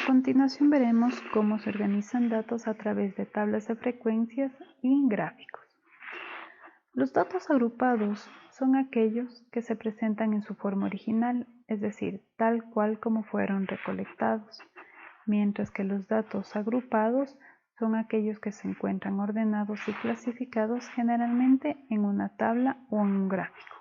continuación veremos cómo se organizan datos a través de tablas de frecuencias y gráficos. Los datos agrupados son aquellos que se presentan en su forma original, es decir, tal cual como fueron recolectados, mientras que los datos agrupados son aquellos que se encuentran ordenados y clasificados generalmente en una tabla o en un gráfico.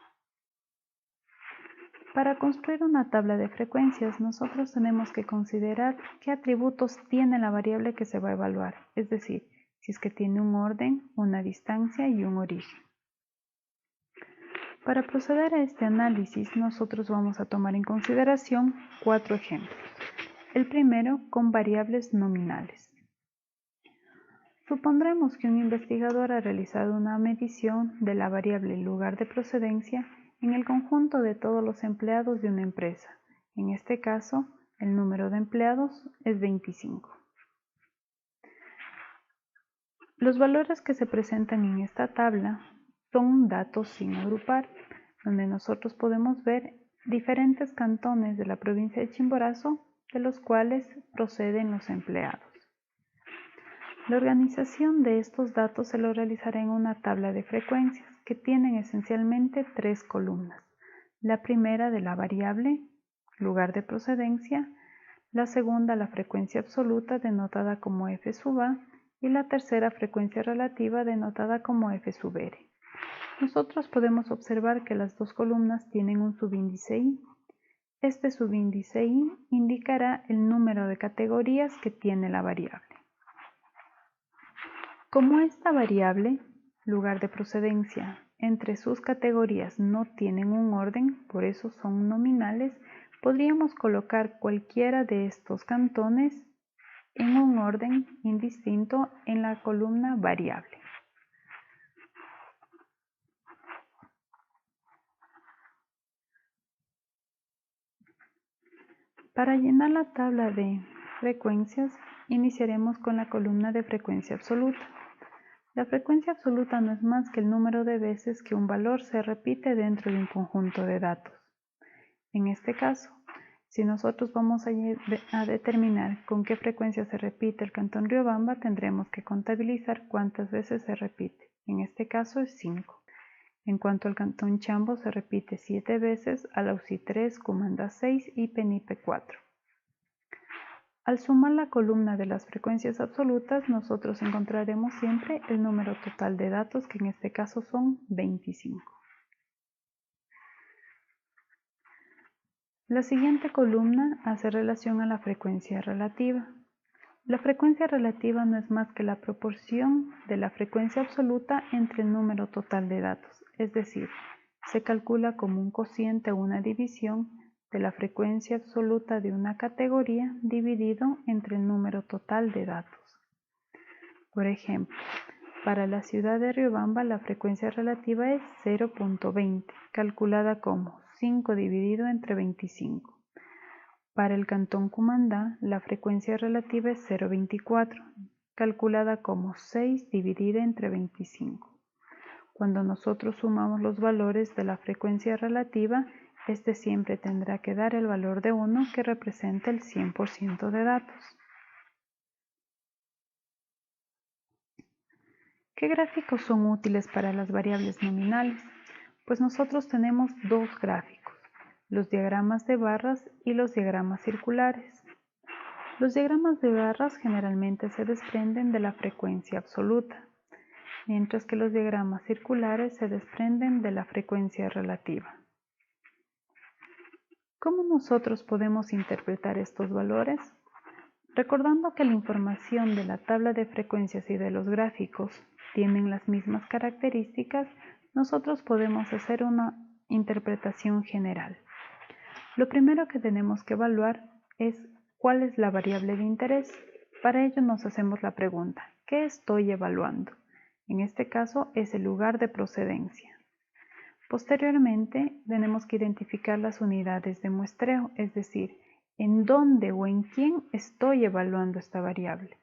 Para construir una tabla de frecuencias, nosotros tenemos que considerar qué atributos tiene la variable que se va a evaluar, es decir, si es que tiene un orden, una distancia y un origen. Para proceder a este análisis, nosotros vamos a tomar en consideración 4 ejemplos. El primero con variables nominales. Supondremos que un investigador ha realizado una medición de la variable lugar de procedencia en el conjunto de todos los empleados de una empresa. En este caso, el número de empleados es 25. Los valores que se presentan en esta tabla son datos sin agrupar, donde nosotros podemos ver diferentes cantones de la provincia de Chimborazo, de los cuales proceden los empleados. La organización de estos datos se lo realizará en una tabla de frecuencias que tienen esencialmente 3 columnas. La primera de la variable, lugar de procedencia, la segunda la frecuencia absoluta denotada como f sub a y la tercera frecuencia relativa denotada como f sub r. Nosotros podemos observar que las dos columnas tienen un subíndice i. Este subíndice i indicará el número de categorías que tiene la variable. Como esta variable, lugar de procedencia, entre sus categorías no tienen un orden, por eso son nominales, podríamos colocar cualquiera de estos cantones en un orden indistinto en la columna variable. Para llenar la tabla de frecuencias, iniciaremos con la columna de frecuencia absoluta. La frecuencia absoluta no es más que el número de veces que un valor se repite dentro de un conjunto de datos. En este caso, si nosotros vamos a determinar con qué frecuencia se repite el cantón Riobamba, tendremos que contabilizar cuántas veces se repite. En este caso es 5. En cuanto al cantón Chambo, se repite 7 veces, Alausí 3, Cumandá 6 y Penipe 4. Al sumar la columna de las frecuencias absolutas, nosotros encontraremos siempre el número total de datos, que en este caso son 25. La siguiente columna hace relación a la frecuencia relativa. La frecuencia relativa no es más que la proporción de la frecuencia absoluta entre el número total de datos, es decir, se calcula como un cociente o una división de la frecuencia absoluta de una categoría dividido entre el número total de datos. Por ejemplo, para la ciudad de Riobamba la frecuencia relativa es 0.20, calculada como 5 dividido entre 25. Para el cantón Cumandá, la frecuencia relativa es 0.24, calculada como 6 dividida entre 25. Cuando nosotros sumamos los valores de la frecuencia relativa, este siempre tendrá que dar el valor de 1 que representa el 100% de datos. ¿Qué gráficos son útiles para las variables nominales? Pues nosotros tenemos dos gráficos, los diagramas de barras y los diagramas circulares. Los diagramas de barras generalmente se desprenden de la frecuencia absoluta, mientras que los diagramas circulares se desprenden de la frecuencia relativa. ¿Cómo nosotros podemos interpretar estos valores? Recordando que la información de la tabla de frecuencias y de los gráficos tienen las mismas características, nosotros podemos hacer una interpretación general. Lo primero que tenemos que evaluar es cuál es la variable de interés. Para ello nos hacemos la pregunta, ¿qué estoy evaluando? En este caso es el lugar de procedencia. Posteriormente tenemos que identificar las unidades de muestreo, es decir, en dónde o en quién estoy evaluando esta variable.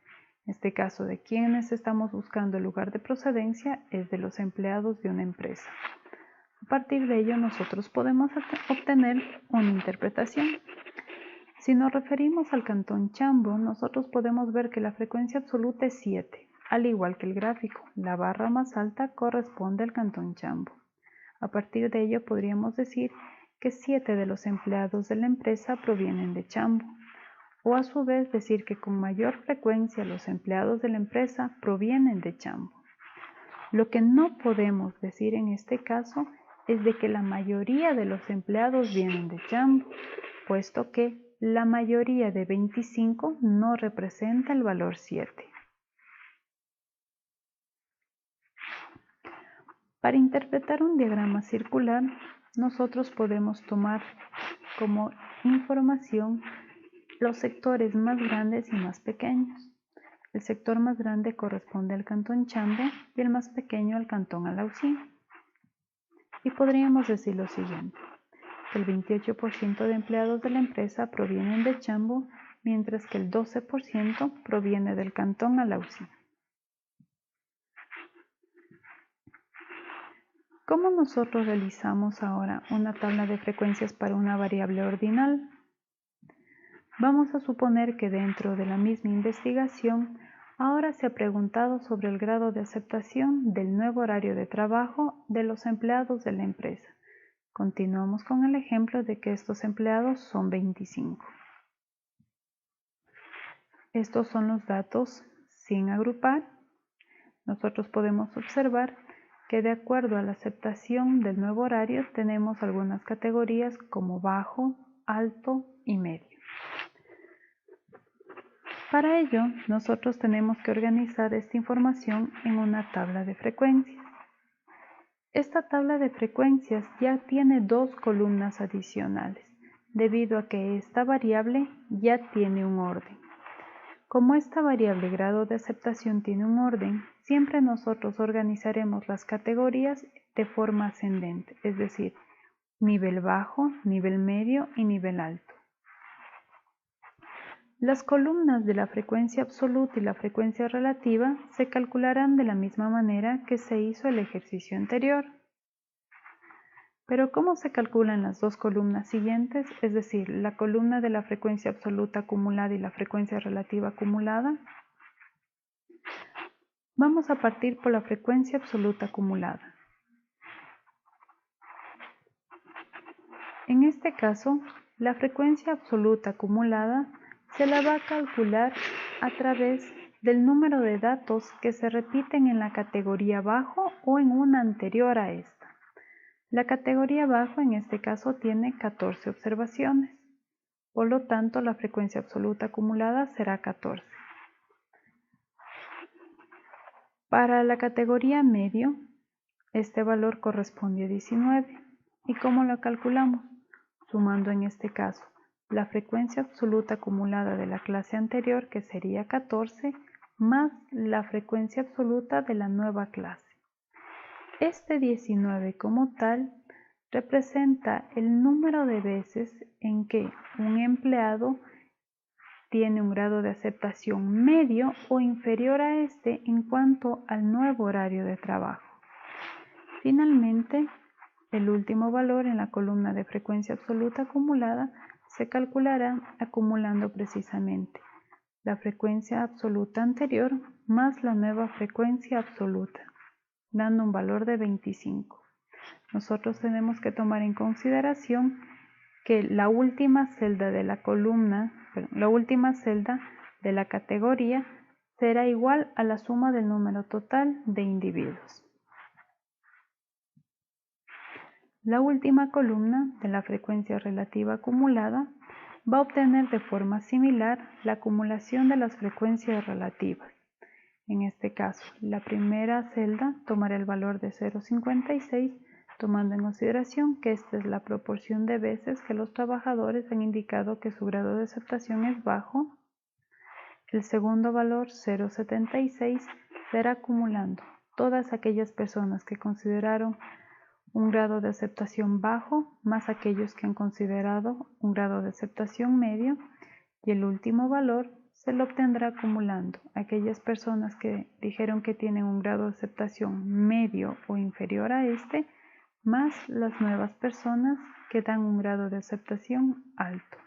En este caso, de quienes estamos buscando el lugar de procedencia es de los empleados de una empresa. A partir de ello, nosotros podemos obtener una interpretación. Si nos referimos al cantón Chambo, nosotros podemos ver que la frecuencia absoluta es 7, al igual que el gráfico. La barra más alta corresponde al cantón Chambo. A partir de ello podríamos decir que 7 de los empleados de la empresa provienen de Chambo, o a su vez decir que con mayor frecuencia los empleados de la empresa provienen de Chambo. Lo que no podemos decir en este caso es de que la mayoría de los empleados vienen de Chambo, puesto que la mayoría de 25 no representa el valor 7. Para interpretar un diagrama circular, nosotros podemos tomar como información los sectores más grandes y más pequeños. El sector más grande corresponde al cantón Chambo y el más pequeño al cantón Alaucín. Y podríamos decir lo siguiente: el 28% de empleados de la empresa provienen de Chambo, mientras que el 12% proviene del cantón Alaucín. ¿Cómo nosotros realizamos ahora una tabla de frecuencias para una variable ordinal? Vamos a suponer que dentro de la misma investigación ahora se ha preguntado sobre el grado de aceptación del nuevo horario de trabajo de los empleados de la empresa. Continuamos con el ejemplo de que estos empleados son 25. Estos son los datos sin agrupar. Nosotros podemos observar que de acuerdo a la aceptación del nuevo horario tenemos algunas categorías como bajo, alto y medio. Para ello, nosotros tenemos que organizar esta información en una tabla de frecuencias. Esta tabla de frecuencias ya tiene dos columnas adicionales, debido a que esta variable ya tiene un orden. Como esta variable grado de aceptación tiene un orden, siempre nosotros organizaremos las categorías de forma ascendente, es decir, nivel bajo, nivel medio y nivel alto. Las columnas de la frecuencia absoluta y la frecuencia relativa se calcularán de la misma manera que se hizo el ejercicio anterior. Pero ¿cómo se calculan las dos columnas siguientes? Es decir, la columna de la frecuencia absoluta acumulada y la frecuencia relativa acumulada. Vamos a partir por la frecuencia absoluta acumulada. En este caso, la frecuencia absoluta acumulada se la va a calcular a través del número de datos que se repiten en la categoría bajo o en una anterior a esta. La categoría bajo en este caso tiene 14 observaciones, por lo tanto la frecuencia absoluta acumulada será 14. Para la categoría medio, este valor corresponde a 19. ¿Y cómo lo calculamos? Sumando en este caso la frecuencia absoluta acumulada de la clase anterior, que sería 14, más la frecuencia absoluta de la nueva clase. Este 19 como tal representa el número de veces en que un empleado tiene un grado de aceptación medio o inferior a este en cuanto al nuevo horario de trabajo. Finalmente, el último valor en la columna de frecuencia absoluta acumulada se calculará acumulando precisamente la frecuencia absoluta anterior más la nueva frecuencia absoluta, dando un valor de 25. Nosotros tenemos que tomar en consideración que la última celda de la columna, la última celda de la categoría será igual a la suma del número total de individuos. La última columna de la frecuencia relativa acumulada va a obtener de forma similar la acumulación de las frecuencias relativas. En este caso, la primera celda tomará el valor de 0,56, tomando en consideración que esta es la proporción de veces que los trabajadores han indicado que su grado de aceptación es bajo. El segundo valor, 0,76, será acumulando todas aquellas personas que consideraron un grado de aceptación bajo más aquellos que han considerado un grado de aceptación medio, y el último valor se lo obtendrá acumulando aquellas personas que dijeron que tienen un grado de aceptación medio o inferior a este, más las nuevas personas que dan un grado de aceptación alto.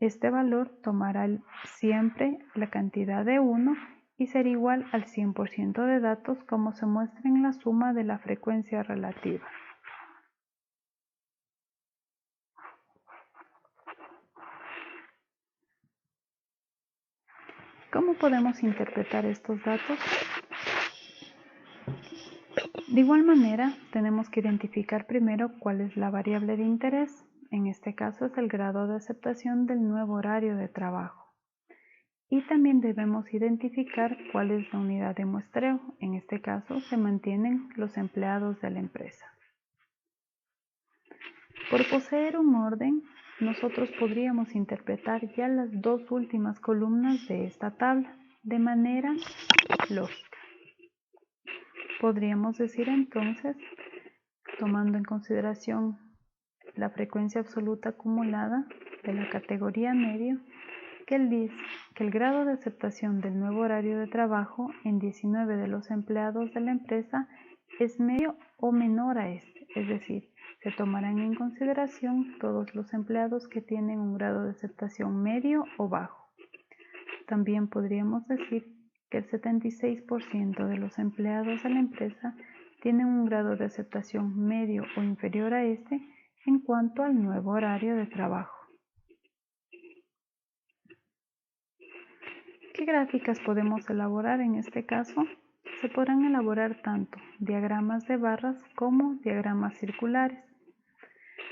Este valor tomará siempre la cantidad de 1 y será igual al 100% de datos como se muestra en la suma de la frecuencia relativa. ¿Cómo podemos interpretar estos datos? De igual manera, tenemos que identificar primero cuál es la variable de interés. En este caso es el grado de aceptación del nuevo horario de trabajo. Y también debemos identificar cuál es la unidad de muestreo. En este caso se mantienen los empleados de la empresa. Por poseer un orden, nosotros podríamos interpretar ya las dos últimas columnas de esta tabla de manera lógica. Podríamos decir entonces, tomando en consideración la frecuencia absoluta acumulada de la categoría medio, que el grado de aceptación del nuevo horario de trabajo en 19 de los empleados de la empresa es medio o menor a este, es decir, se tomarán en consideración todos los empleados que tienen un grado de aceptación medio o bajo. También podríamos decir que el 76% de los empleados de la empresa tienen un grado de aceptación medio o inferior a este en cuanto al nuevo horario de trabajo. ¿Qué gráficas podemos elaborar en este caso? Se podrán elaborar tanto diagramas de barras como diagramas circulares.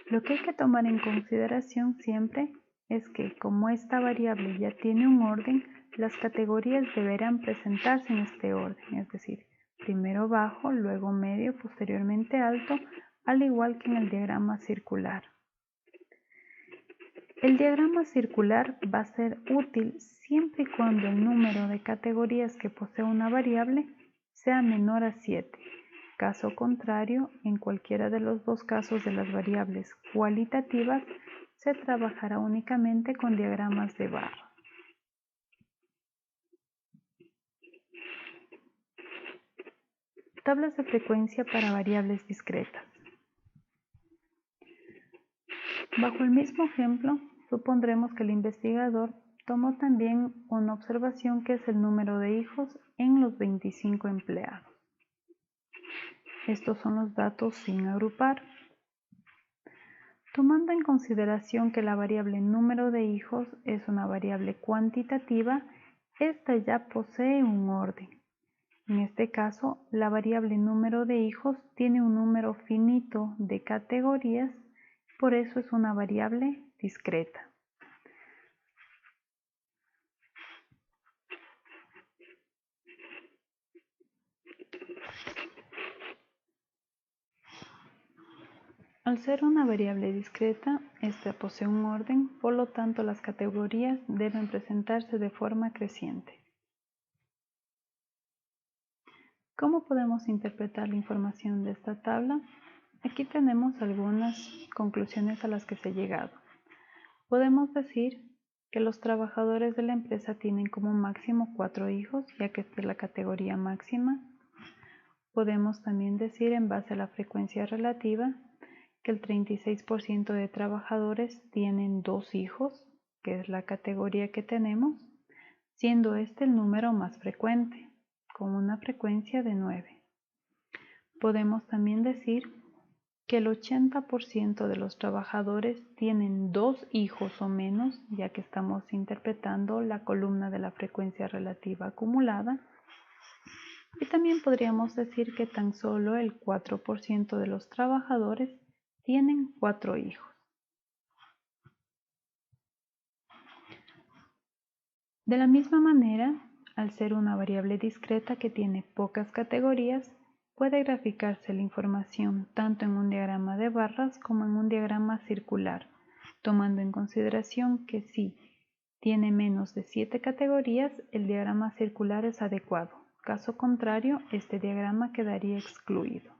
Lo que hay que tomar en consideración siempre es que como esta variable ya tiene un orden, las categorías deberán presentarse en este orden, es decir, primero bajo, luego medio, posteriormente alto, al igual que en el diagrama circular. El diagrama circular va a ser útil siempre y cuando el número de categorías que posee una variable sea menor a 7. Caso contrario, en cualquiera de los dos casos de las variables cualitativas, se trabajará únicamente con diagramas de barra. Tablas de frecuencia para variables discretas. Bajo el mismo ejemplo, supondremos que el investigador tomó también una observación que es el número de hijos en los 25 empleados. Estos son los datos sin agrupar. Tomando en consideración que la variable número de hijos es una variable cuantitativa, esta ya posee un orden. En este caso, la variable número de hijos tiene un número finito de categorías, por eso es una variable discreta. Al ser una variable discreta, esta posee un orden, por lo tanto las categorías deben presentarse de forma creciente. ¿Cómo podemos interpretar la información de esta tabla? Aquí tenemos algunas conclusiones a las que se ha llegado. Podemos decir que los trabajadores de la empresa tienen como máximo 4 hijos, ya que esta es la categoría máxima. Podemos también decir, en base a la frecuencia relativa, que el 36% de trabajadores tienen 2 hijos, que es la categoría que tenemos, siendo este el número más frecuente, con una frecuencia de 9. Podemos también decir que el 80% de los trabajadores tienen 2 hijos o menos, ya que estamos interpretando la columna de la frecuencia relativa acumulada. Y también podríamos decir que tan solo el 4% de los trabajadores tienen 4 hijos. De la misma manera, al ser una variable discreta que tiene pocas categorías, puede graficarse la información tanto en un diagrama de barras como en un diagrama circular, tomando en consideración que si tiene menos de 7 categorías, el diagrama circular es adecuado. Caso contrario, este diagrama quedaría excluido.